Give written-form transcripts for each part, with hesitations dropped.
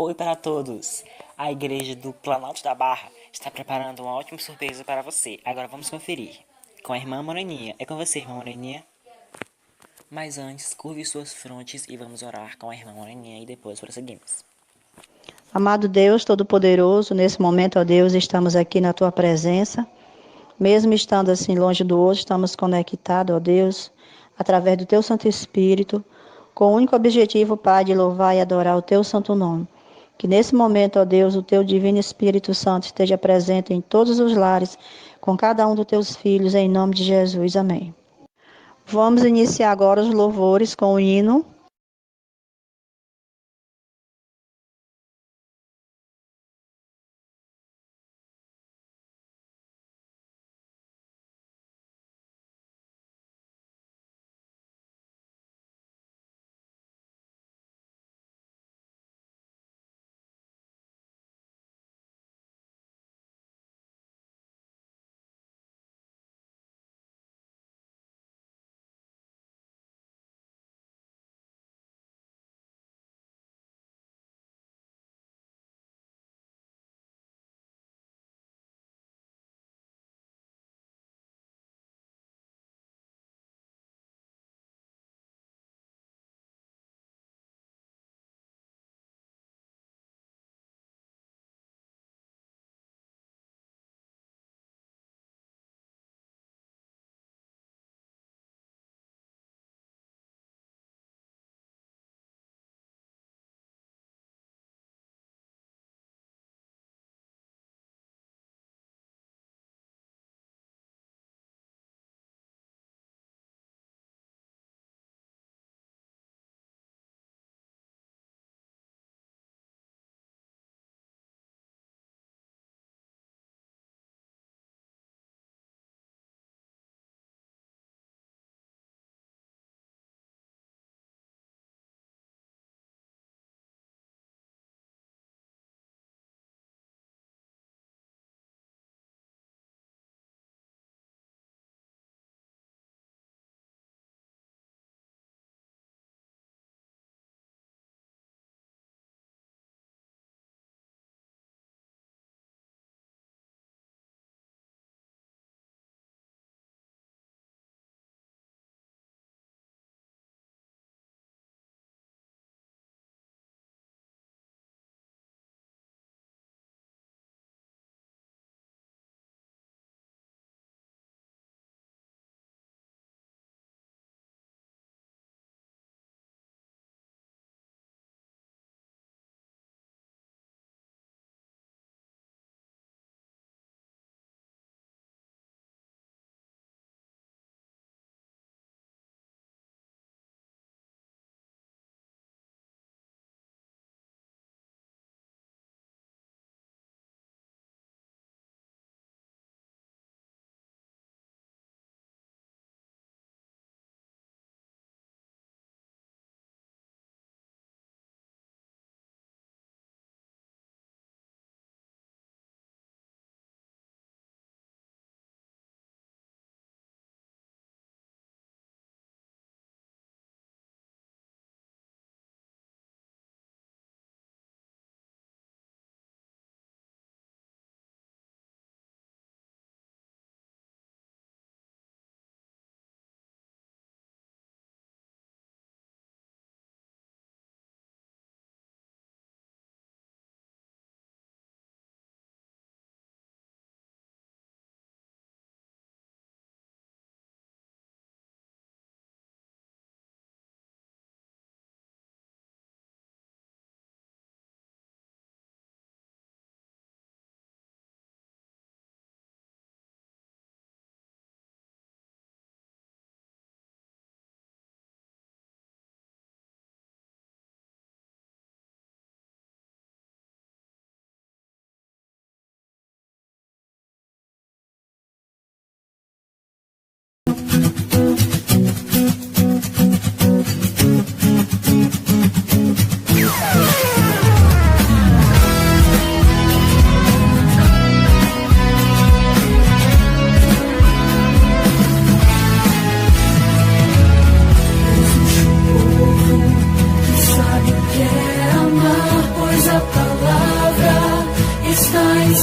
Oi para todos! A Igreja do Planalto da Barra está preparando uma ótima surpresa para você. Agora vamos conferir. Com a irmã Moreninha. É com você, irmã Moreninha. Mas antes, curve suas frontes e vamos orar com a irmã Moreninha e depois prosseguimos. Amado Deus Todo-Poderoso, nesse momento, ó Deus, estamos aqui na tua presença. Mesmo estando assim longe do outro, estamos conectados, ó Deus, através do teu Santo Espírito, com o único objetivo, Pai, de louvar e adorar o teu santo nome. Que nesse momento, ó Deus, o teu divino Espírito Santo esteja presente em todos os lares, com cada um dos teus filhos, em nome de Jesus. Amém. Vamos iniciar agora os louvores com o hino.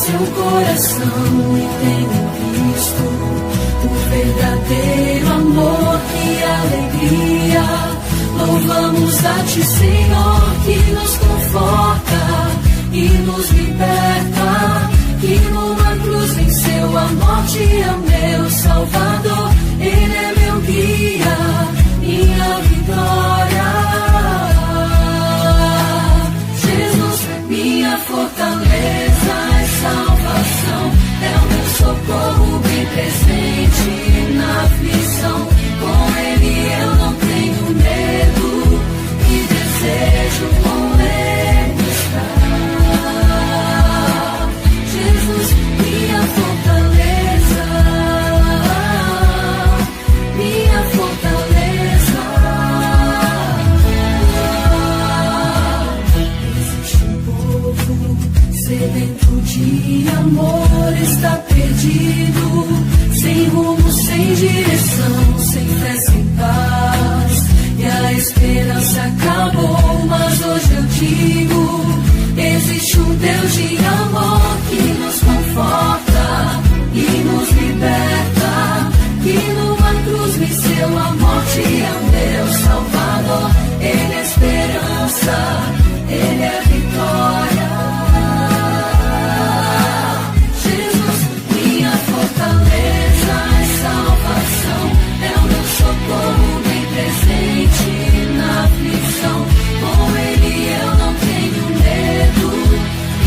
seu coração e tenho visto o verdadeiro amor, que alegria. Louvamos a Ti, Senhor, que nos conforta e nos liberta, que numa cruz venceu a morte, é meu Salvador. Ele é meu guia, minha vitória. Jesus, minha fortaleza e salvação, é o meu socorro bem presente na aflição. Com Ele eu não tenho medo e desejo com Ele estar. Jesus, minha fortaleza, minha fortaleza. Existe um povo sedento de amor, está perdido, sem rumo, sem direção, sem fé, sem paz. E a esperança acabou, mas hoje eu digo: existe um Deus de amor que nos conforta e nos liberta, que numa cruz venceu a morte, é o meu Salvador. Ele é esperança, Ele é vitória. Jesus, minha fortaleza e salvação, é o meu socorro bem presente na aflição. Com Ele eu não tenho medo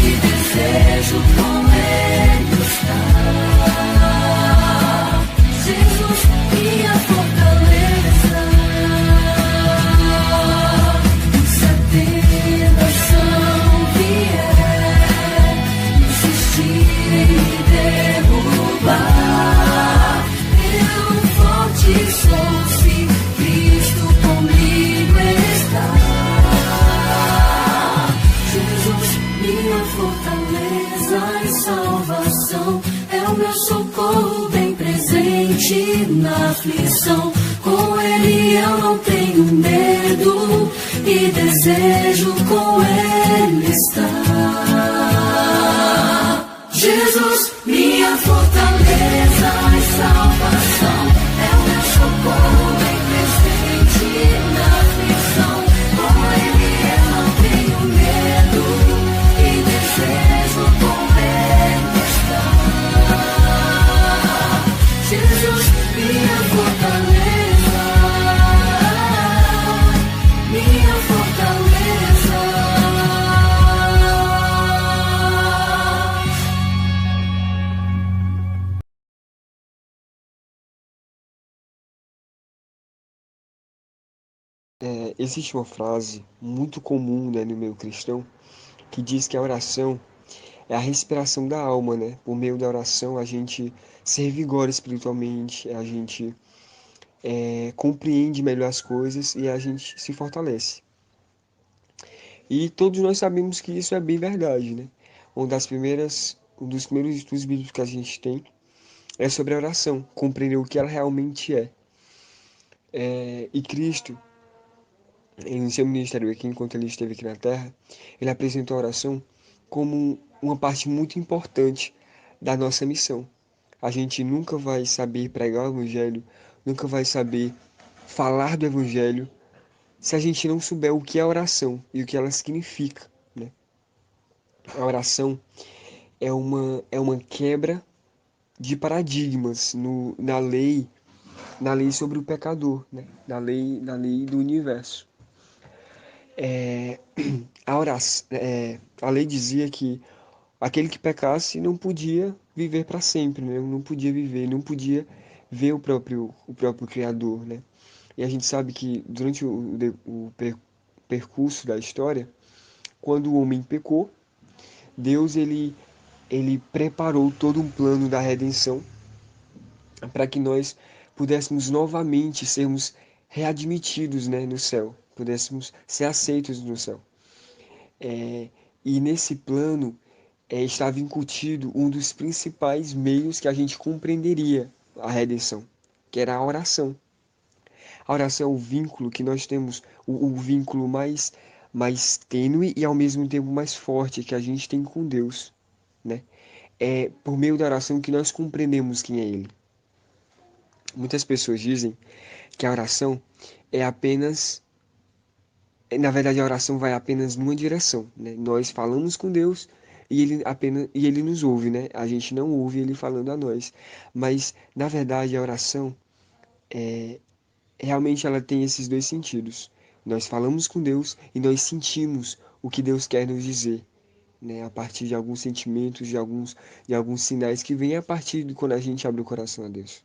e desejo com Ele estar. Jesus, minha fortaleza. Se a tentação vier insistir em me derrubar, eu forte sou, se Cristo comigo está. Jesus, minha fortaleza e salvação, é o meu socorro bem presente na aflição. Com Ele eu não tenho medo e desejo com Ele estar. Jesus, minha fortaleza e salvação, é o meu socorro bem presente na aflição. Com Ele eu não tenho medo e desejo com Ele estar. Jesus, minha fortaleza, minha fortaleza. Existe uma frase muito comum, né, no meio cristão, que diz que a oração é a respiração da alma, né? Por meio da oração a gente se revigora espiritualmente, a gente compreende melhor as coisas e a gente se fortalece. E todos nós sabemos que isso é bem verdade, né? Um dos primeiros estudos bíblicos que a gente tem é sobre a oração, compreender o que ela realmente é. E Cristo, em seu ministério aqui, enquanto ele esteve aqui na Terra, ele apresentou a oração como uma parte muito importante da nossa missão. A gente nunca vai saber pregar o Evangelho, nunca vai saber falar do Evangelho, se a gente não souber o que é oração e o que ela significa, né? A oração é uma quebra de paradigmas na lei sobre o pecador, né? Na lei do universo. A lei dizia que aquele que pecasse não podia viver para sempre, né? Não podia viver, não podia ver o próprio Criador, né? E a gente sabe que durante percurso da história, quando o homem pecou, Deus ele preparou todo um plano da redenção para que nós pudéssemos novamente sermos readmitidos, né, no céu, pudéssemos ser aceitos no céu. E nesse plano estava incutido um dos principais meios que a gente compreenderia a redenção, que era a oração. A oração é o vínculo que nós temos, o vínculo mais tênue e ao mesmo tempo mais forte que a gente tem com Deus, né? é por meio da oração que nós compreendemos quem é Ele. Muitas pessoas dizem que a oração é apenas, na verdade, a oração vai apenas numa direção, né? Nós falamos com Deus e ele nos ouve, né? A gente não ouve ele falando a nós, mas na verdade a oração realmente ela tem esses dois sentidos. Nós falamos com Deus e nós sentimos o que Deus quer nos dizer, né? A partir de alguns sentimentos, de alguns sinais que vêm a partir de quando a gente abre o coração a Deus.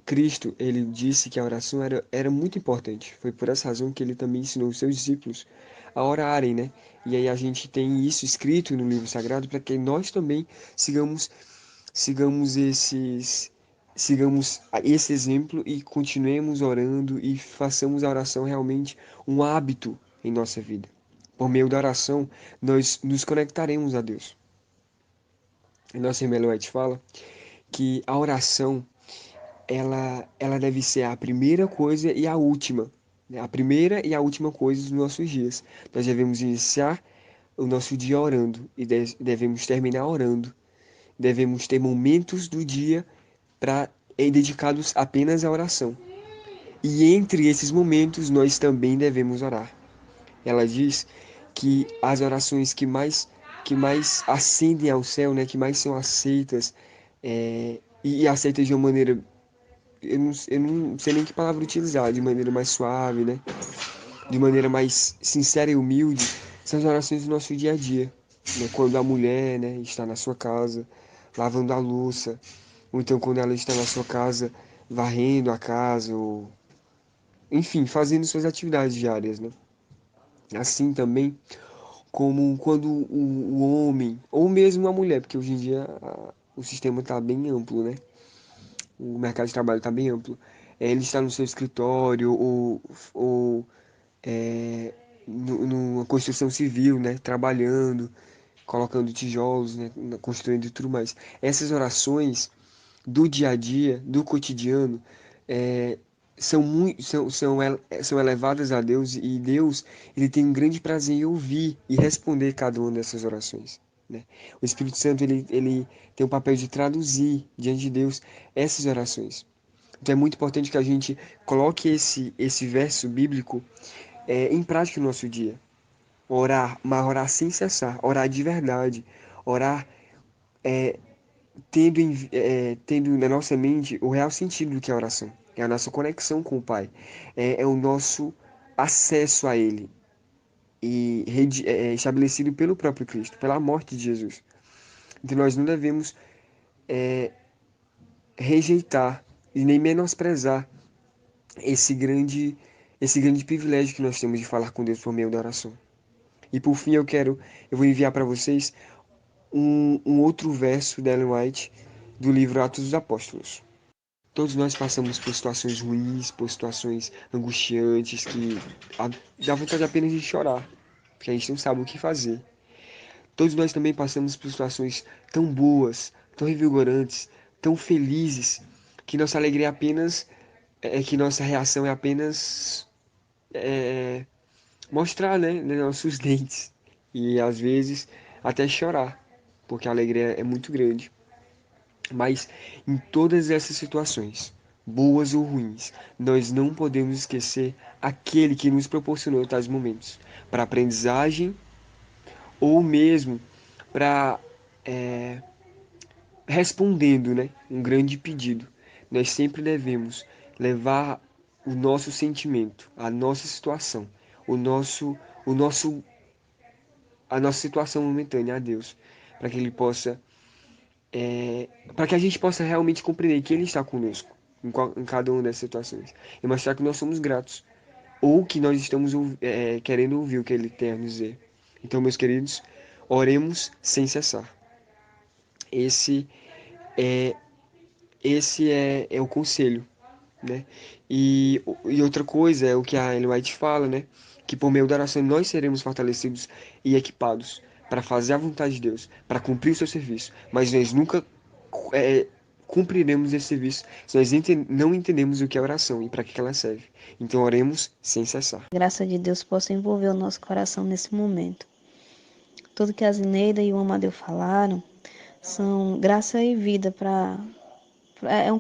Cristo, ele disse que a oração era muito importante. Foi por essa razão que ele também ensinou os seus discípulos a orarem, né? E aí a gente tem isso escrito no livro sagrado para que nós também sigamos sigamos esses sigamos esse exemplo e continuemos orando e façamos a oração realmente um hábito em nossa vida. Por meio da oração, nós nos conectaremos a Deus. E nossa irmã Eloete fala que a oração ela deve ser a primeira coisa e a última, né? A primeira e a última coisa dos nossos dias. Nós devemos iniciar o nosso dia orando e devemos terminar orando. Devemos ter momentos do dia dedicados apenas à oração. E entre esses momentos nós também devemos orar. Ela diz que as orações que mais ascendem ao céu, né, que mais são aceitas e aceitas de uma maneira eu não sei nem que palavra utilizar, de maneira mais suave, né? De maneira mais sincera e humilde, são as orações do nosso dia a dia, né? Quando a mulher, né, está na sua casa, lavando a louça, ou então quando ela está na sua casa, varrendo a casa, ou enfim, fazendo suas atividades diárias, né? Assim também como quando o homem, ou mesmo a mulher, porque hoje em dia o sistema está bem amplo, né? O mercado de trabalho está bem amplo. Ele está no seu escritório ou numa construção civil, né? Trabalhando, colocando tijolos, né? Construindo e tudo mais. Essas orações do dia a dia, do cotidiano, é, são elevadas a Deus e Deus ele tem um grande prazer em ouvir e responder cada uma dessas orações. Né? O Espírito Santo ele tem o papel de traduzir diante de Deus essas orações. Então é muito importante que a gente coloque esse verso bíblico em prática no nosso dia. Orar, mas orar sem cessar, orar de verdade, orar tendo na nossa mente o real sentido do que é a oração. É a nossa conexão com o Pai, é o nosso acesso a Ele, e estabelecido pelo próprio Cristo, pela morte de Jesus. Então nós não devemos rejeitar e nem menosprezar esse grande privilégio que nós temos de falar com Deus por meio da oração. E por fim eu vou enviar para vocês um outro verso da Ellen White do livro Atos dos Apóstolos. Todos nós passamos por situações ruins, por situações angustiantes que dá vontade apenas de chorar, porque a gente não sabe o que fazer. Todos nós também passamos por situações tão boas, tão revigorantes, tão felizes, que nossa alegria é apenas, que nossa reação é apenas mostrar, né, nossos dentes e às vezes até chorar, porque a alegria é muito grande. Mas em todas essas situações, boas ou ruins, nós não podemos esquecer aquele que nos proporcionou tais momentos para aprendizagem ou mesmo para respondendo, né, um grande pedido. Nós sempre devemos levar o nosso sentimento, a nossa situação, o nosso, o nosso, a nossa situação momentânea a Deus, para que Ele possa para que a gente possa realmente compreender que Ele está conosco em cada uma dessas situações e mostrar que nós somos gratos ou que nós estamos querendo ouvir o que Ele tem a nos dizer. Então, meus queridos, oremos sem cessar. Esse é, esse é o conselho, né? E outra coisa é o que a Ellen White fala, né? Que por meio da oração nós seremos fortalecidos e equipados para fazer a vontade de Deus, para cumprir o seu serviço. Mas nós nunca cumpriremos esse serviço se nós não entendemos o que é oração e para que ela serve. Então oremos sem cessar. A graça de Deus possa envolver o nosso coração nesse momento. Tudo que a Zineida e o Amadeu falaram são graça e vida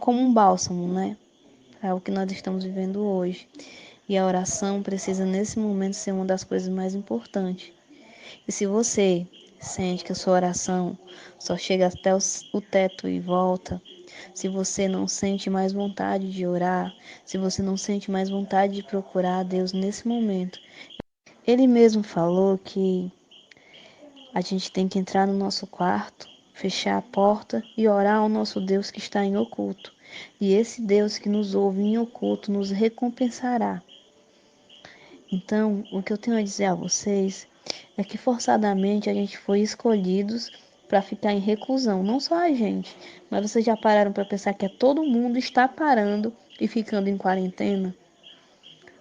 como um bálsamo, né? É o que nós estamos vivendo hoje. E a oração precisa, nesse momento, ser uma das coisas mais importantes. E se você sente que a sua oração só chega até o teto e volta, se você não sente mais vontade de orar, se você não sente mais vontade de procurar a Deus nesse momento, Ele mesmo falou que a gente tem que entrar no nosso quarto, fechar a porta e orar ao nosso Deus que está em oculto. E esse Deus que nos ouve em oculto nos recompensará. Então, o que eu tenho a dizer a vocês é que forçadamente a gente foi escolhidos para ficar em reclusão. Não só a gente, mas vocês já pararam para pensar que todo mundo está parando e ficando em quarentena?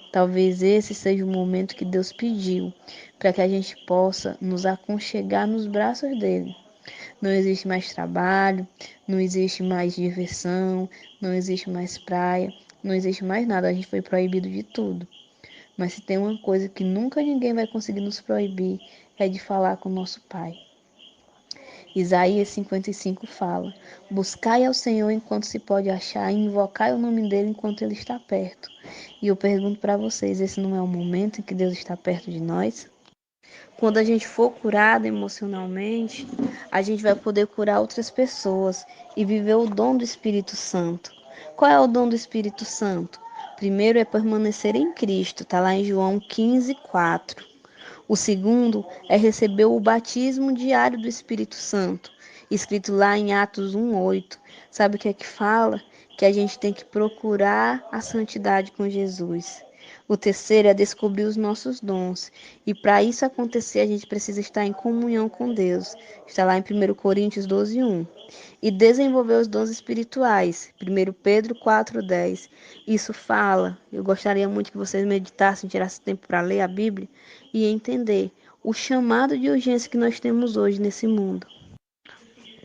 Talvez esse seja o momento que Deus pediu para que a gente possa nos aconchegar nos braços dele. Não existe mais trabalho, não existe mais diversão, não existe mais praia, não existe mais nada. A gente foi proibido de tudo. Mas se tem uma coisa que nunca ninguém vai conseguir nos proibir, é de falar com o nosso Pai. Isaías 55 fala: buscai ao Senhor enquanto se pode achar e invocai o nome dele enquanto ele está perto. E eu pergunto para vocês, esse não é o momento em que Deus está perto de nós? Quando a gente for curado emocionalmente, a gente vai poder curar outras pessoas e viver o dom do Espírito Santo. Qual é o dom do Espírito Santo? Primeiro é permanecer em Cristo, está lá em João 15:4. O segundo é receber o batismo diário do Espírito Santo, escrito lá em Atos 1:8. Sabe o que é que fala? Que a gente tem que procurar a santidade com Jesus. O terceiro é descobrir os nossos dons. E para isso acontecer, a gente precisa estar em comunhão com Deus. Está lá em 1 Coríntios 12:1. E desenvolver os dons espirituais. 1 Pedro 4:10. Isso fala, eu gostaria muito que vocês meditassem, tirassem tempo para ler a Bíblia e entender o chamado de urgência que nós temos hoje nesse mundo.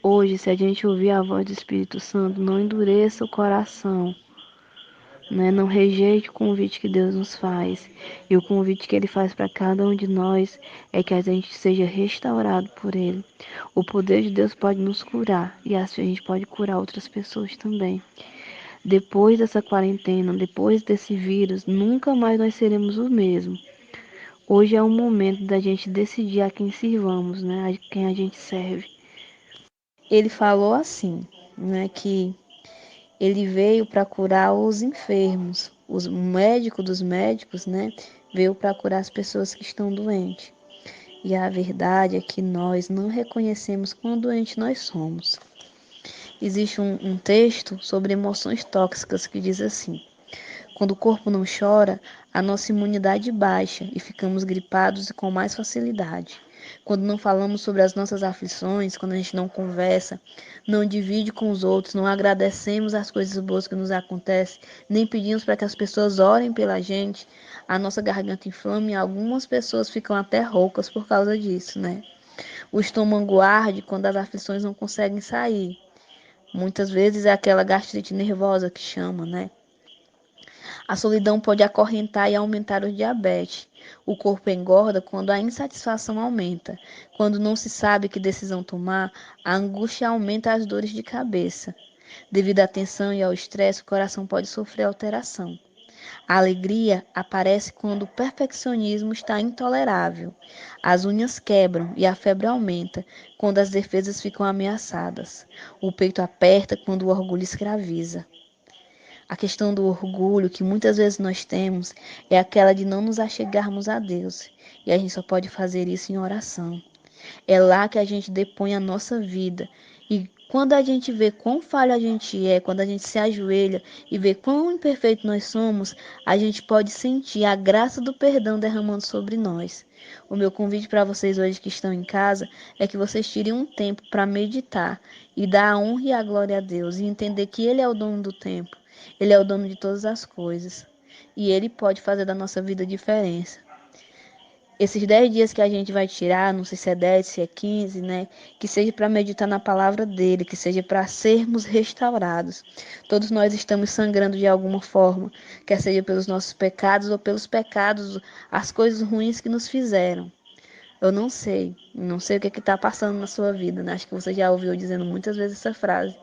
Hoje, se a gente ouvir a voz do Espírito Santo, não endureça o coração, né? Não rejeite o convite que Deus nos faz. E o convite que Ele faz para cada um de nós é que a gente seja restaurado por Ele. O poder de Deus pode nos curar e assim a gente pode curar outras pessoas também. Depois dessa quarentena, depois desse vírus, nunca mais nós seremos o mesmo. Hoje é o momento da gente decidir a quem sirvamos, né? A quem a gente serve. Ele falou assim, né? Que ele veio para curar os enfermos. O médico dos médicos, né? Veio para curar as pessoas que estão doentes. E a verdade é que nós não reconhecemos quão doentes nós somos. Existe um texto sobre emoções tóxicas que diz assim: quando o corpo não chora, a nossa imunidade baixa e ficamos gripados e com mais facilidade. Quando não falamos sobre as nossas aflições, quando a gente não conversa, não divide com os outros, não agradecemos as coisas boas que nos acontecem, nem pedimos para que as pessoas orem pela gente, a nossa garganta inflama e algumas pessoas ficam até roucas por causa disso, né? O estômago arde quando as aflições não conseguem sair. Muitas vezes é aquela gastrite nervosa que chama, né? A solidão pode acorrentar e aumentar o diabetes. O corpo engorda quando a insatisfação aumenta. Quando não se sabe que decisão tomar, a angústia aumenta as dores de cabeça. Devido à tensão e ao estresse, o coração pode sofrer alteração. A alegria aparece quando o perfeccionismo está intolerável. As unhas quebram e a febre aumenta quando as defesas ficam ameaçadas. O peito aperta quando o orgulho escraviza. A questão do orgulho que muitas vezes nós temos é aquela de não nos achegarmos a Deus. E a gente só pode fazer isso em oração. É lá que a gente depõe a nossa vida. E quando a gente vê quão falho a gente é, quando a gente se ajoelha e vê quão imperfeito nós somos, a gente pode sentir a graça do perdão derramando sobre nós. O meu convite para vocês hoje que estão em casa é que vocês tirem um tempo para meditar e dar a honra e a glória a Deus e entender que Ele é o dono do tempo. Ele é o dono de todas as coisas. E Ele pode fazer da nossa vida diferença. Esses 10 dias que a gente vai tirar, não sei se é 10, se é 15, né? Que seja para meditar na palavra dele, que seja para sermos restaurados. Todos nós estamos sangrando de alguma forma, quer seja pelos nossos pecados ou pelos pecados, as coisas ruins que nos fizeram. Eu não sei o que está passando na sua vida, né? Acho que você já ouviu dizendo muitas vezes essa frase,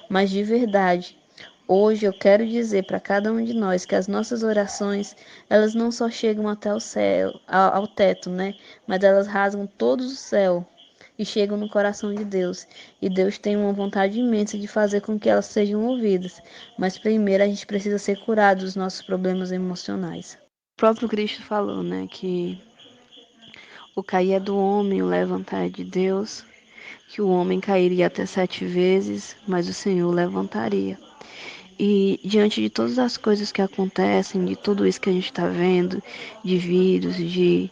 mas de verdade, hoje eu quero dizer para cada um de nós que as nossas orações, elas não só chegam até o céu, ao teto, né? Mas elas rasgam todo o céu e chegam no coração de Deus. E Deus tem uma vontade imensa de fazer com que elas sejam ouvidas. Mas primeiro a gente precisa ser curado dos nossos problemas emocionais. O próprio Cristo falou, né, que o cair é do homem, o levantar é de Deus, que o homem cairia até 7 vezes, mas o Senhor levantaria. E diante de todas as coisas que acontecem, de tudo isso que a gente está vendo, de vírus, de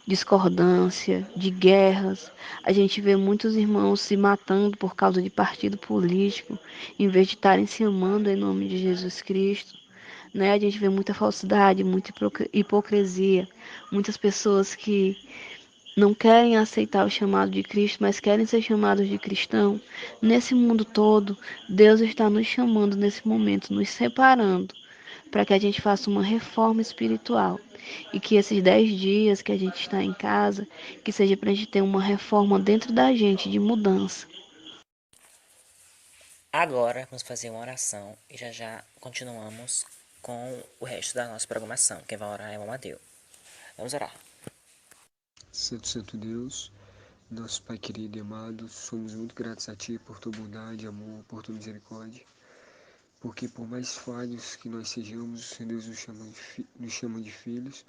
discordância, de guerras, a gente vê muitos irmãos se matando por causa de partido político, em vez de estarem se amando em nome de Jesus Cristo. Né? A gente vê muita falsidade, muita hipocrisia, muitas pessoas que não querem aceitar o chamado de Cristo, mas querem ser chamados de cristão. Nesse mundo todo, Deus está nos chamando nesse momento, nos separando, para que a gente faça uma reforma espiritual. E que esses 10 dias que a gente está em casa, que seja para a gente ter uma reforma dentro da gente, de mudança. Agora vamos fazer uma oração e já já continuamos com o resto da nossa programação. Quem vai orar é o Amadeu. Vamos orar. Santo, Santo Deus, nosso Pai querido e amado, somos muito gratos a Ti por Tua bondade, amor, por Tua misericórdia. Porque por mais falhos que nós sejamos, o Senhor Deus nos chama de filhos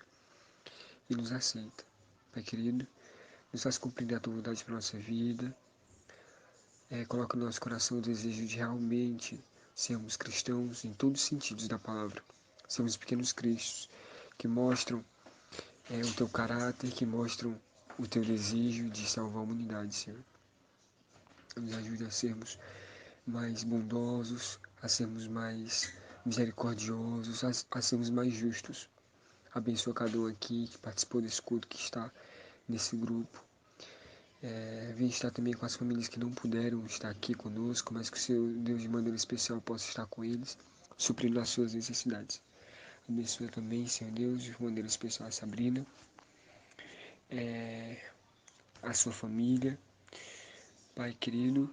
e nos aceita. Pai querido, nos faz compreender a Tua vontade para a nossa vida. Coloca no nosso coração o desejo de realmente sermos cristãos em todos os sentidos da palavra. Sermos pequenos cristos que mostram o Teu caráter, que mostram o Teu desejo de salvar a humanidade, Senhor. Nos ajude a sermos mais bondosos, a sermos mais misericordiosos, a sermos mais justos. Abençoa cada um aqui que participou desse culto, que está nesse grupo. Vem estar também com as famílias que não puderam estar aqui conosco, mas que o Seu Deus de maneira especial possa estar com eles, suprindo as suas necessidades. Abençoa também, Senhor Deus, de maneira especial a Sabrina, a sua família. Pai querido,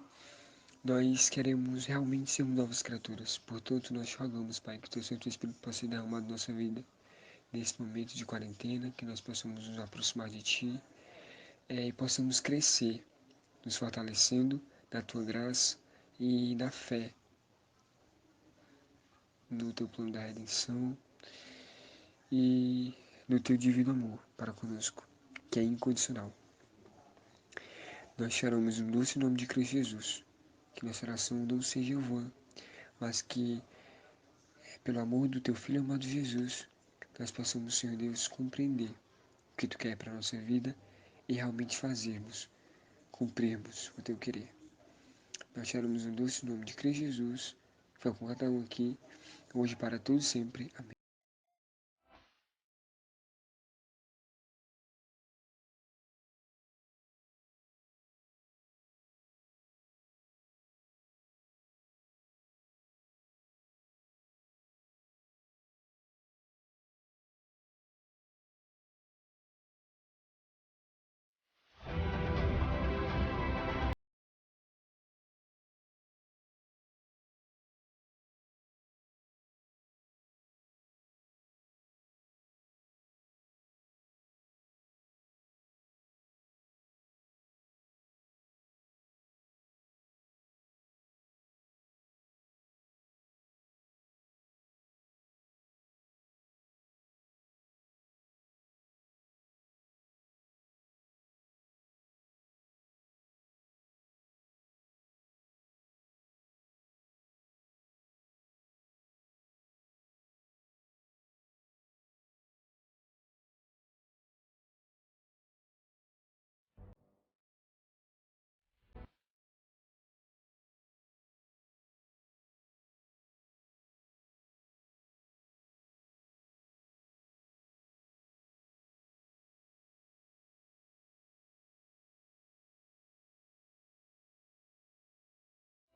nós queremos realmente sermos novas criaturas. Portanto, nós rogamos, Pai, que o Teu Santo Espírito possa ser derramado na nossa vida nesse momento de quarentena, que nós possamos nos aproximar de Ti e possamos crescer, nos fortalecendo na Tua graça e na fé no Teu plano da redenção e no Teu divino amor para conosco, que é incondicional. Nós choramos no doce nome de Cristo Jesus, que nossa oração não seja vã, mas que, pelo amor do Teu Filho amado Jesus, nós possamos, Senhor Deus, compreender o que Tu quer para a nossa vida e realmente fazermos, cumprirmos o Teu querer. Nós choramos no doce nome de Cristo Jesus, foi com cada um aqui, hoje para todos sempre. Amém.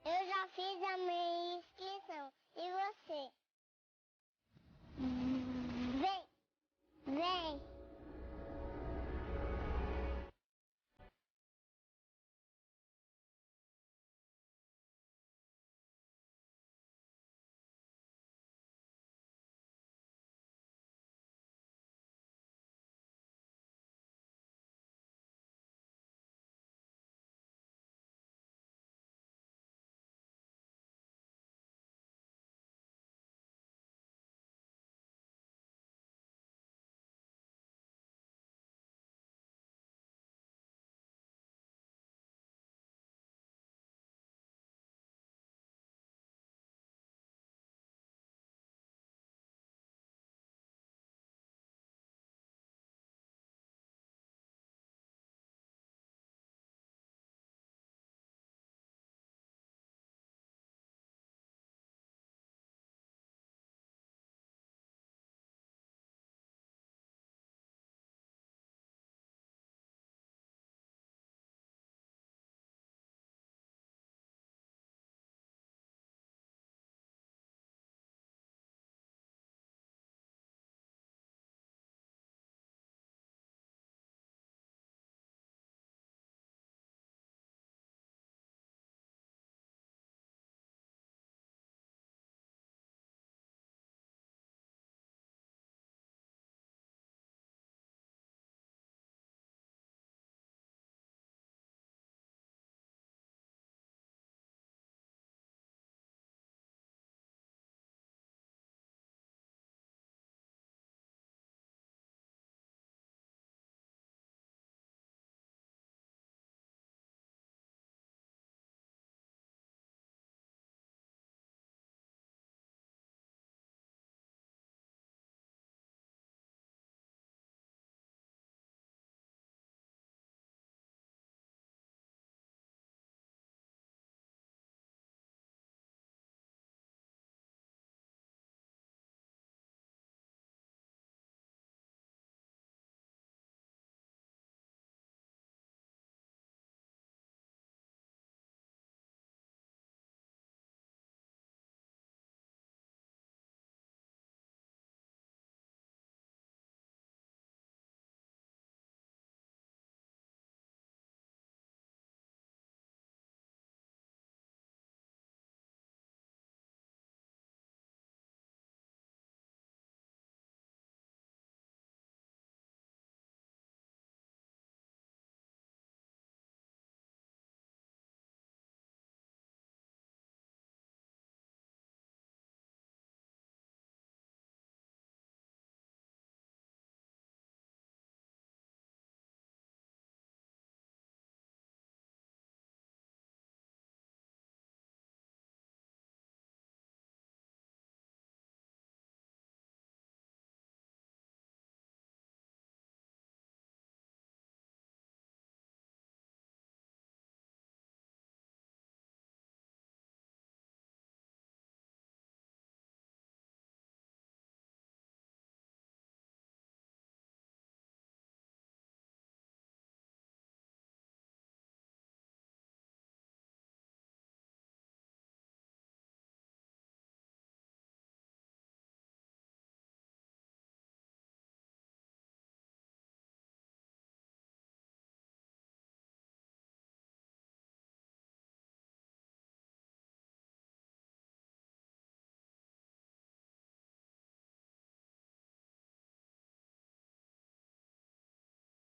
Eu já fiz a minha inscrição. E você? Vem, vem.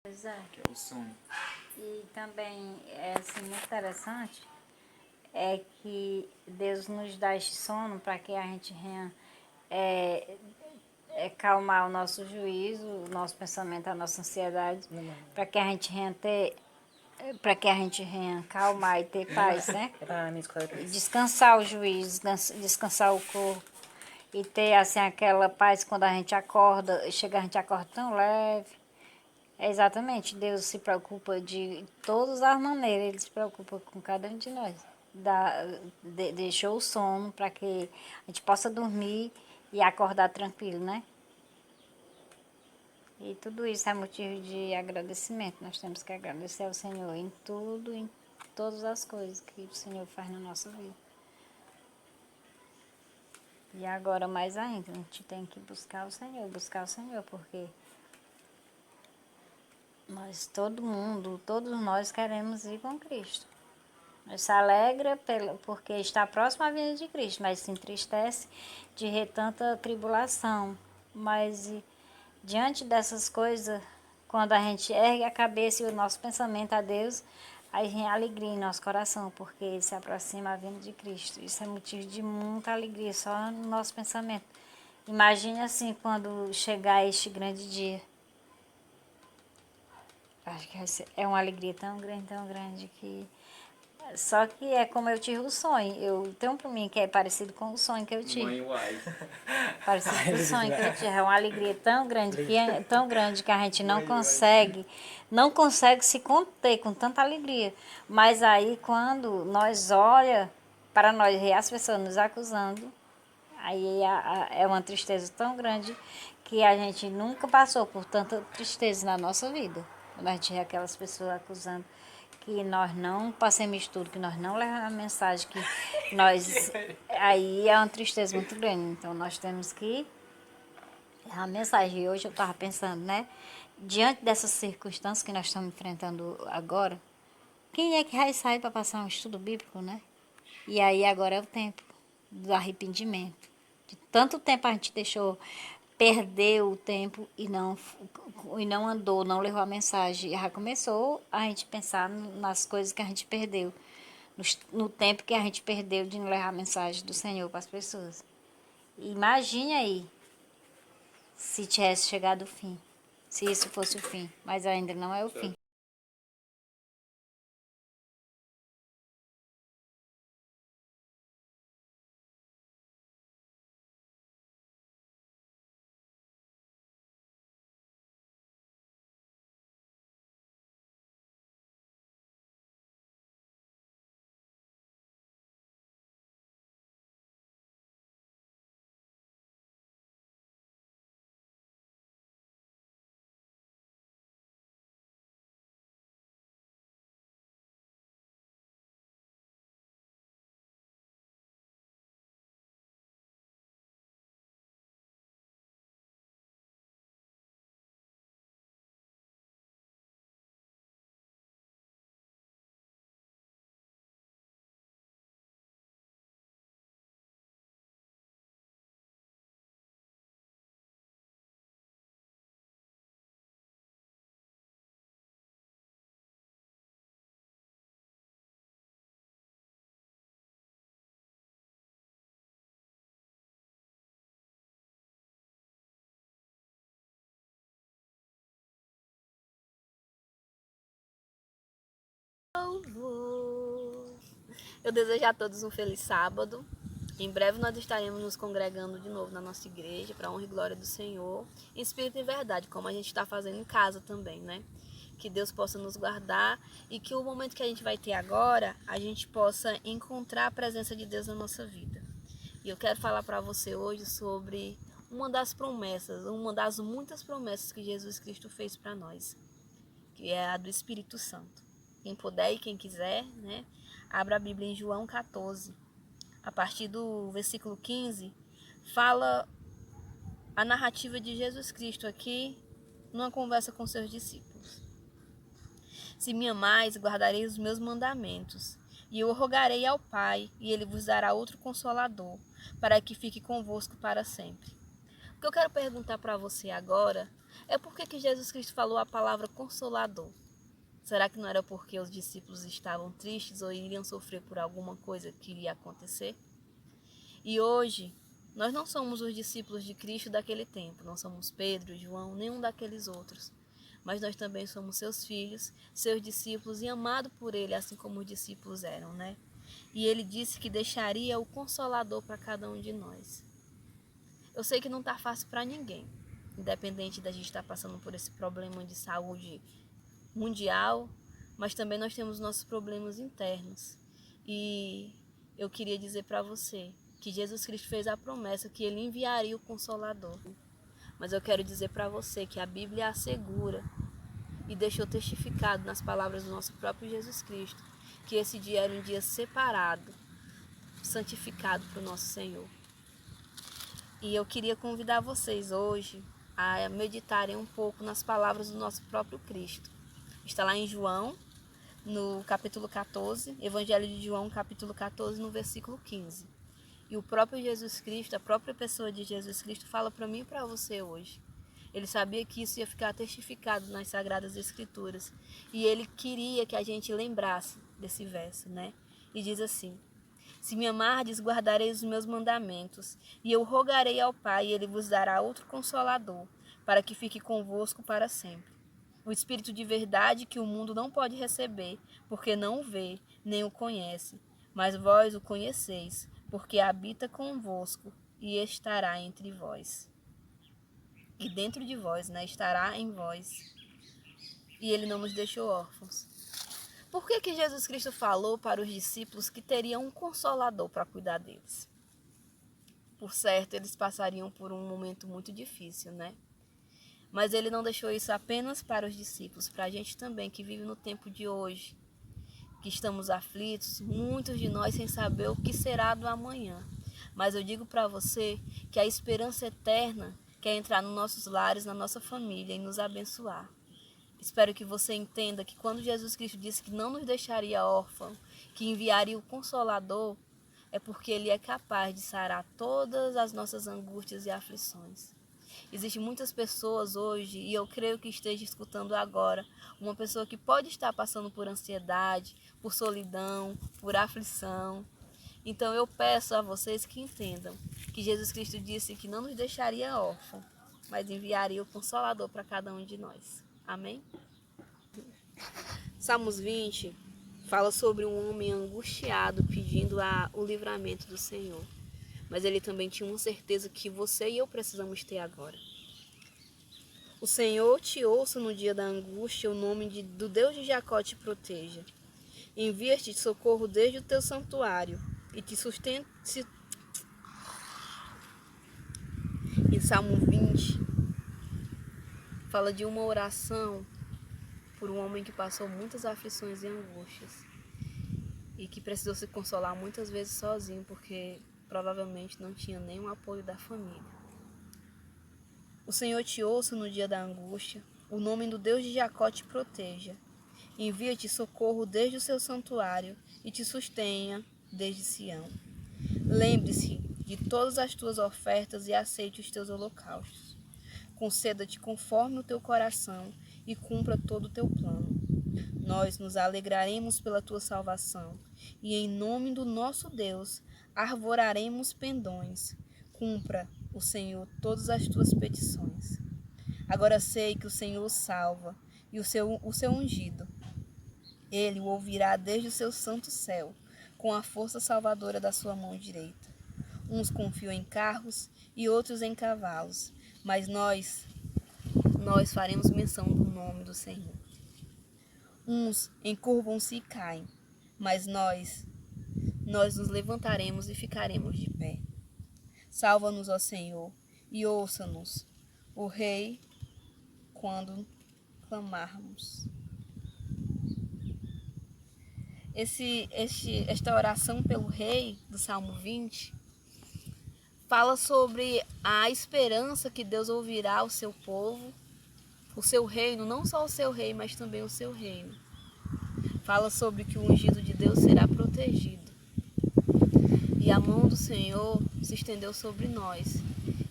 Pois é. que é o sono. E também é assim, muito interessante é que Deus nos dá este sono para que a gente venha calmar o nosso juízo, o nosso pensamento, a nossa ansiedade, para que a gente venha ter, para que a gente venha calmar e ter paz, né? E descansar o juízo, descansar o corpo e ter assim aquela paz quando a gente acorda, a gente acorda tão leve. É exatamente, Deus se preocupa de todas as maneiras, Ele se preocupa com cada um de nós. Deixou o sono para que a gente possa dormir e acordar tranquilo, né? E tudo isso é motivo de agradecimento. Nós temos que agradecer ao Senhor em tudo, em todas as coisas que o Senhor faz na nossa vida. E agora mais ainda, a gente tem que buscar o Senhor, porque todos nós queremos ir com Cristo. Nós se alegra porque está próximo à vinda de Cristo, mas se entristece de ver tanta tribulação. Mas diante dessas coisas, quando a gente ergue a cabeça e o nosso pensamento a Deus, aí vem alegria em nosso coração, porque se aproxima a vinda de Cristo. Isso é motivo de muita alegria, só no nosso pensamento. Imagine assim, quando chegar este grande dia. Acho que é uma alegria tão grande que... Só que é como eu tive o sonho. Eu tenho para mim que é parecido com o sonho que eu tive. Mãe Uai. Parecido com o sonho que eu tive. É uma alegria tão grande que a gente não consegue se conter com tanta alegria. Mas aí quando nós olha para nós ver as pessoas nos acusando, aí é uma tristeza tão grande que a gente nunca passou por tanta tristeza na nossa vida. Quando a gente vê aquelas pessoas acusando que nós não passemos tudo, que nós não levamos a mensagem, que nós... Aí é uma tristeza muito grande. Então nós temos que levar a mensagem. E hoje eu estava pensando, né? Diante dessas circunstâncias que nós estamos enfrentando agora, quem é que vai sair para passar um estudo bíblico, né? E aí agora é o tempo do arrependimento. De tanto tempo a gente perdeu o tempo e não andou, não levou a mensagem. E já começou a gente pensar nas coisas que a gente perdeu, no tempo que a gente perdeu de não levar a mensagem do Senhor para as pessoas. Imagine aí se tivesse chegado o fim, se isso fosse o fim, mas ainda não é o fim. Eu desejo a todos um feliz sábado. Em breve nós estaremos nos congregando de novo na nossa igreja, para a honra e glória do Senhor, em espírito e verdade, como a gente está fazendo em casa também, né? Que Deus possa nos guardar e que o momento que a gente vai ter agora, a gente possa encontrar a presença de Deus na nossa vida. E eu quero falar para você hoje sobre uma das promessas, uma das muitas promessas que Jesus Cristo fez para nós, que é a do Espírito Santo. Quem puder e quem quiser, né? Abra a Bíblia em João 14. A partir do versículo 15, fala a narrativa de Jesus Cristo aqui, numa conversa com seus discípulos. Se me amais, guardarei os meus mandamentos, e eu rogarei ao Pai, e ele vos dará outro Consolador, para que fique convosco para sempre. O que eu quero perguntar para você agora, É por que Jesus Cristo falou a palavra consolador? Será que não era porque os discípulos estavam tristes ou iriam sofrer por alguma coisa que iria acontecer? E hoje, nós não somos os discípulos de Cristo daquele tempo, não somos Pedro, João, nenhum daqueles outros. Mas nós também somos seus filhos, seus discípulos e amados por ele, assim como os discípulos eram, né? E ele disse que deixaria o Consolador para cada um de nós. Eu sei que não está fácil para ninguém, independente da gente estar passando por esse problema de saúde mundial, mas também nós temos nossos problemas internos. E eu queria dizer para você que Jesus Cristo fez a promessa que ele enviaria o Consolador. Mas eu quero dizer para você que a Bíblia assegura e deixou testificado nas palavras do nosso próprio Jesus Cristo que esse dia era um dia separado, santificado para o nosso Senhor. E eu queria convidar vocês hoje a meditarem um pouco nas palavras do nosso próprio Cristo. Está lá em João, no capítulo 14, Evangelho de João, capítulo 14, no versículo 15. E o próprio Jesus Cristo, a própria pessoa de Jesus Cristo, fala para mim e para você hoje. Ele sabia que isso ia ficar testificado nas Sagradas Escrituras. E ele queria que a gente lembrasse desse verso, né? E diz assim: se me amardes, guardarei os meus mandamentos, e eu rogarei ao Pai, e ele vos dará outro Consolador, para que fique convosco para sempre. O Espírito de verdade que o mundo não pode receber, porque não o vê, nem o conhece. Mas vós o conheceis, porque habita convosco e estará entre vós. E dentro de vós, né? Estará em vós. E ele não nos deixou órfãos. Por que Jesus Cristo falou para os discípulos que teriam um Consolador para cuidar deles? Por certo, eles passariam por um momento muito difícil, né? Mas ele não deixou isso apenas para os discípulos, para a gente também que vive no tempo de hoje, que estamos aflitos, muitos de nós sem saber o que será do amanhã. Mas eu digo para você que a esperança eterna quer entrar nos nossos lares, na nossa família e nos abençoar. Espero que você entenda que quando Jesus Cristo disse que não nos deixaria órfãos, que enviaria o Consolador, é porque ele é capaz de sarar todas as nossas angústias e aflições. Existem muitas pessoas hoje, e eu creio que esteja escutando agora, uma pessoa que pode estar passando por ansiedade, por solidão, por aflição. Então eu peço a vocês que entendam que Jesus Cristo disse que não nos deixaria órfãos, mas enviaria o Consolador para cada um de nós. Amém? Salmos 20 fala sobre um homem angustiado pedindo o livramento do Senhor. Mas ele também tinha uma certeza que você e eu precisamos ter agora. O Senhor te ouça no dia da angústia, o nome do Deus de Jacó te proteja. Envia-te socorro desde o teu santuário e te sustente. Em Salmo 20, fala de uma oração por um homem que passou muitas aflições e angústias e que precisou se consolar muitas vezes sozinho, porque provavelmente não tinha nenhum apoio da família. O Senhor te ouça no dia da angústia, o nome do Deus de Jacó te proteja. Envia-te socorro desde o seu santuário e te sustenha desde Sião. Lembre-se de todas as tuas ofertas e aceite os teus holocaustos. Conceda-te conforme o teu coração e cumpra todo o teu plano. Nós nos alegraremos pela tua salvação e em nome do nosso Deus arvoraremos pendões. Cumpra, o Senhor, todas as tuas petições. Agora sei que o Senhor salva e o seu ungido. Ele o ouvirá desde o seu santo céu, com a força salvadora da sua mão direita. Uns confiam em carros e outros em cavalos, mas nós faremos menção do nome do Senhor. Uns encurvam-se e caem, mas nós nos levantaremos e ficaremos de pé. Salva-nos, ó Senhor, e ouça-nos, o Rei, quando clamarmos. Esta oração pelo Rei, do Salmo 20, fala sobre a esperança que Deus ouvirá o seu povo, o seu reino, não só o seu rei, mas também o seu reino. Fala sobre que o ungido de Deus será protegido. E a mão do Senhor se estendeu sobre nós.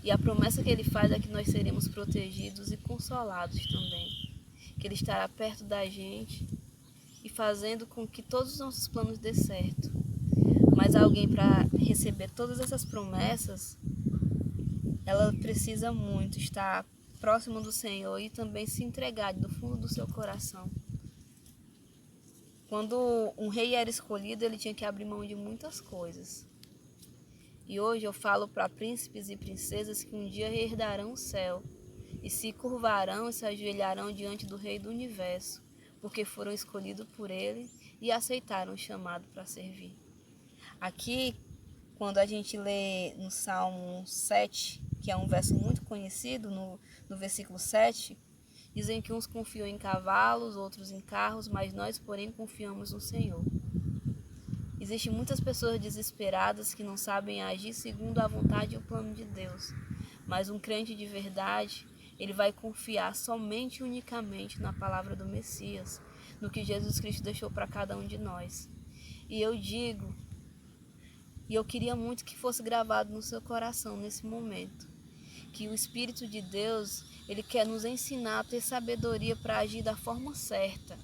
E a promessa que Ele faz é que nós seremos protegidos e consolados também. Que Ele estará perto da gente e fazendo com que todos os nossos planos dê certo. Mas alguém, para receber todas essas promessas, ela precisa muito estar próximo do Senhor e também se entregar do fundo do seu coração. Quando um rei era escolhido, ele tinha que abrir mão de muitas coisas. E hoje eu falo para príncipes e princesas que um dia herdarão o céu e se curvarão e se ajoelharão diante do Rei do Universo, porque foram escolhidos por Ele e aceitaram o chamado para servir. Aqui, quando a gente lê no Salmo 7, que é um verso muito conhecido, no versículo 7, dizem que uns confiam em cavalos, outros em carros, mas nós, porém, confiamos no Senhor. Existem muitas pessoas desesperadas que não sabem agir segundo a vontade e o plano de Deus. Mas um crente de verdade, ele vai confiar somente e unicamente na palavra do Messias, no que Jesus Cristo deixou para cada um de nós. E eu digo, e eu queria muito que fosse gravado no seu coração nesse momento, que o Espírito de Deus, ele quer nos ensinar a ter sabedoria para agir da forma certa.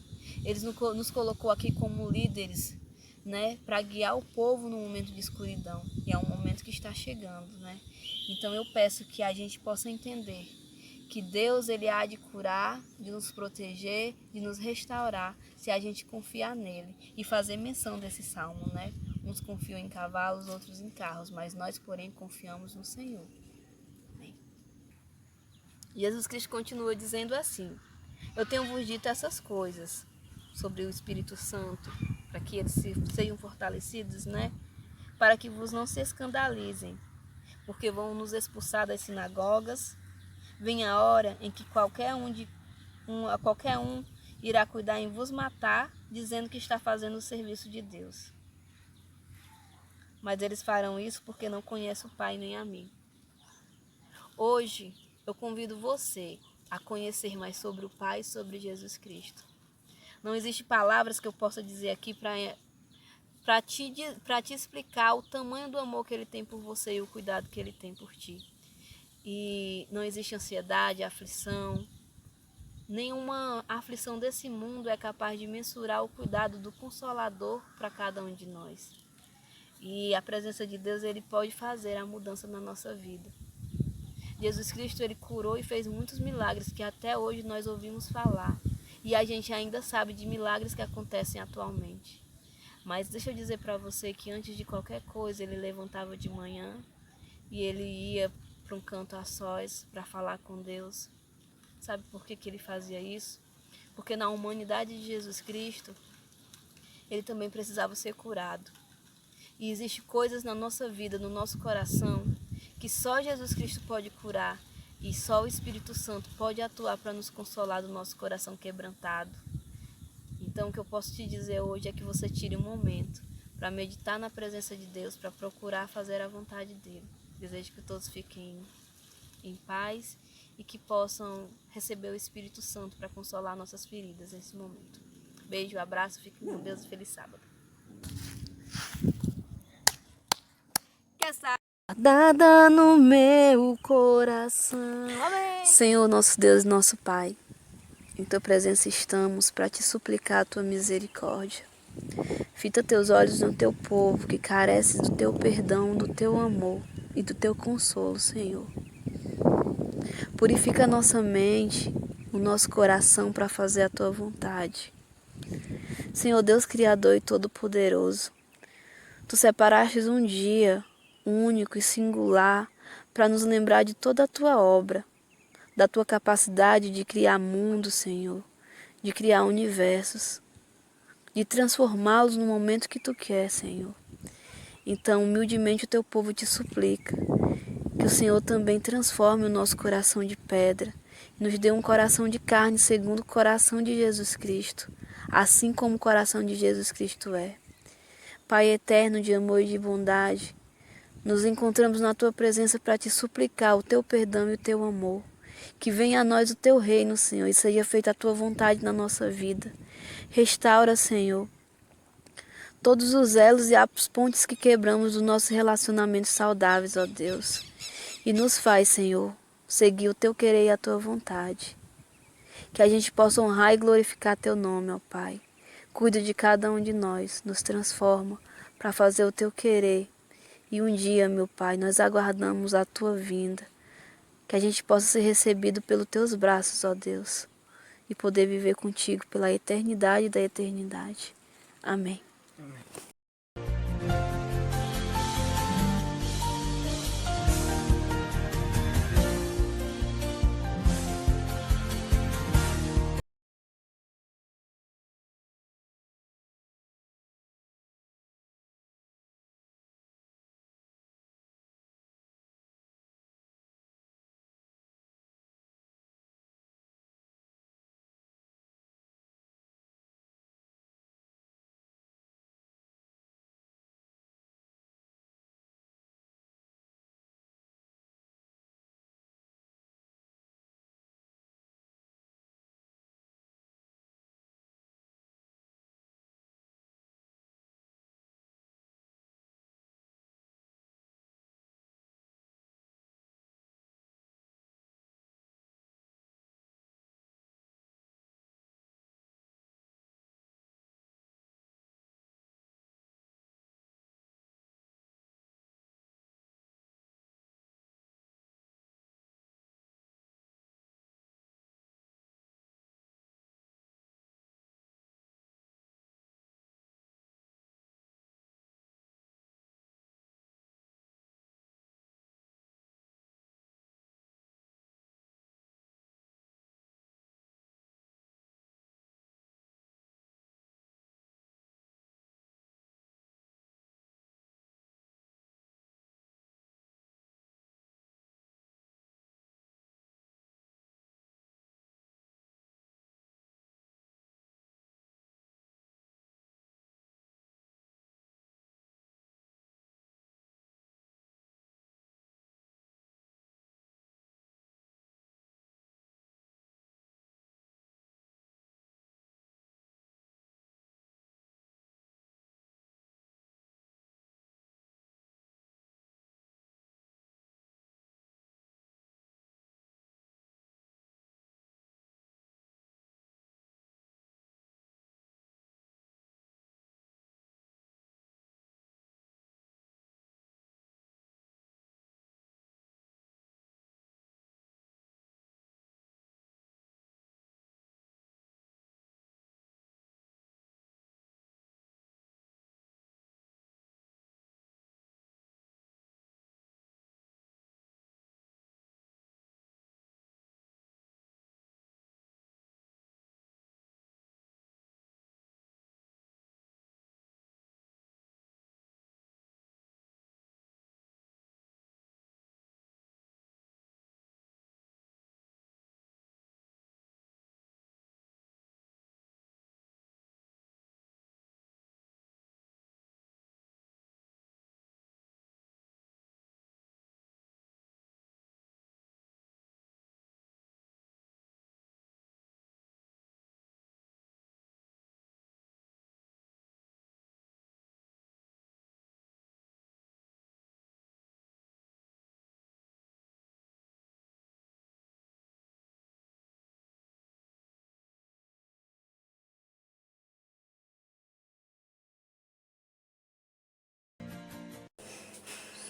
Ele nos colocou aqui como líderes, né, para guiar o povo no momento de escuridão. E é um momento que está chegando, né? Então eu peço que a gente possa entender que Deus, ele há de curar, de nos proteger, de nos restaurar, se a gente confiar nele e fazer menção desse salmo, né? Uns confiam em cavalos, outros em carros, mas nós, porém, confiamos no Senhor. Amém. Jesus Cristo continua dizendo assim: eu tenho vos dito essas coisas sobre o Espírito Santo, para que eles sejam fortalecidos, né? Para que vos não se escandalizem, porque vão nos expulsar das sinagogas. Vem a hora em que qualquer um irá cuidar em vos matar, dizendo que está fazendo o serviço de Deus. Mas eles farão isso porque não conhecem o Pai nem a mim. Hoje, eu convido você a conhecer mais sobre o Pai e sobre Jesus Cristo. Não existe palavras que eu possa dizer aqui para te explicar o tamanho do amor que Ele tem por você e o cuidado que Ele tem por ti. E não existe ansiedade, aflição. Nenhuma aflição desse mundo é capaz de mensurar o cuidado do Consolador para cada um de nós. E a presença de Deus, ele pode fazer a mudança na nossa vida. Jesus Cristo, ele curou e fez muitos milagres que até hoje nós ouvimos falar. E a gente ainda sabe de milagres que acontecem atualmente. Mas deixa eu dizer para você que antes de qualquer coisa, ele levantava de manhã e ele ia para um canto a sós para falar com Deus. Sabe por que ele fazia isso? Porque na humanidade de Jesus Cristo, ele também precisava ser curado. E existem coisas na nossa vida, no nosso coração, que só Jesus Cristo pode curar. E só o Espírito Santo pode atuar para nos consolar do nosso coração quebrantado. Então o que eu posso te dizer hoje é que você tire um momento para meditar na presença de Deus, para procurar fazer a vontade dele. Desejo que todos fiquem em paz e que possam receber o Espírito Santo para consolar nossas feridas nesse momento. Beijo, abraço, fiquem com Deus e feliz sábado. Guardada no meu coração. Amém. Senhor, nosso Deus e nosso Pai, em tua presença estamos para te suplicar a tua misericórdia. Fita teus olhos no teu povo que carece do teu perdão, do teu amor e do teu consolo, Senhor. Purifica a nossa mente, o nosso coração para fazer a tua vontade. Senhor Deus Criador e Todo-Poderoso, tu separastes um dia único e singular para nos lembrar de toda a tua obra, da tua capacidade de criar mundos, Senhor, de criar universos, de transformá-los no momento que tu quer, Senhor. Então, humildemente, o teu povo te suplica que o Senhor também transforme o nosso coração de pedra e nos dê um coração de carne segundo o coração de Jesus Cristo, assim como o coração de Jesus Cristo é. Pai eterno de amor e de bondade, nos encontramos na tua presença para te suplicar o teu perdão e o teu amor. Que venha a nós o teu reino, Senhor, e seja feita a tua vontade na nossa vida. Restaura, Senhor, todos os elos e as pontes que quebramos dos nossos relacionamentos saudáveis, ó Deus. e nos faz, Senhor, seguir o Teu querer e a Tua vontade. Que a gente possa honrar e glorificar Teu nome, ó Pai. Cuida de cada um de nós, nos transforma para fazer o Teu querer. E um dia, meu Pai, nós aguardamos a Tua vinda. Que a gente possa ser recebido pelos Teus braços, ó Deus, e poder viver contigo pela eternidade da eternidade. Amém.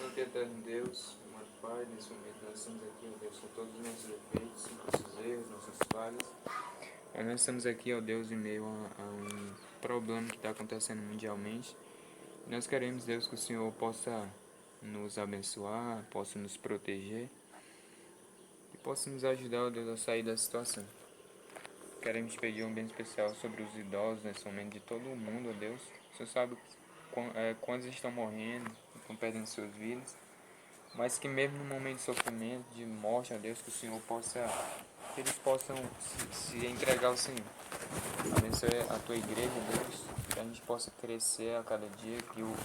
Santo e eterno Deus, amado Pai, nesse momento nós estamos aqui, ó Deus, com todos os nossos defeitos, nossos erros, nossas falhas. Mas nós estamos aqui, ó Deus, em meio a um problema que está acontecendo mundialmente. Nós queremos, Deus, que o Senhor possa nos abençoar, possa nos proteger e possa nos ajudar, ó Deus, a sair da situação. Queremos te pedir um bem especial sobre os idosos nesse momento de todo o mundo, ó Deus. O Senhor sabe quantos estão morrendo, estão perdendo suas vidas, mas que mesmo no momento de sofrimento, de morte, ó Deus, que o Senhor possa, que eles possam se entregar ao Senhor. Abençoe a tua igreja, Deus, que a gente possa crescer a cada dia, que os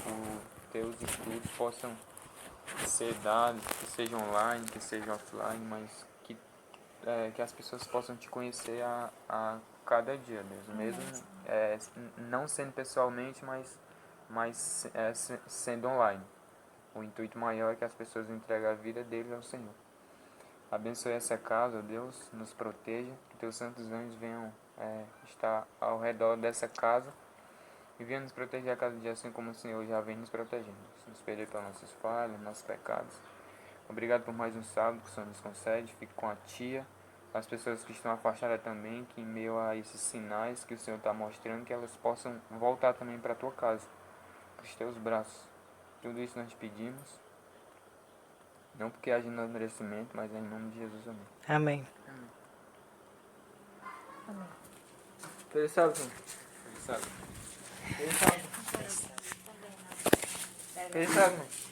teus estudos possam ser dados, que sejam online, que sejam offline, mas que as pessoas possam te conhecer a cada dia, Deus, mesmo não sendo pessoalmente, mas sendo online. O intuito maior é que as pessoas entreguem a vida deles ao Senhor. Abençoe essa casa, ó Deus, nos proteja, que teus santos anjos venham estar ao redor dessa casa e venham nos proteger a cada dia, assim como o Senhor já vem nos protegendo. Nos perdoe pelas nossas falhas, nossos pecados. Obrigado por mais um sábado que o Senhor nos concede. Fique com a tia, as pessoas que estão afastadas também, que em meio a esses sinais que o Senhor está mostrando, que elas possam voltar também para a tua casa, para os teus braços. Tudo isso nós pedimos, não porque haja no merecimento, mas é em nome de Jesus. Amém. Amém. Feliz sábado. Feliz sábado. Feliz sábado. Feliz sábado.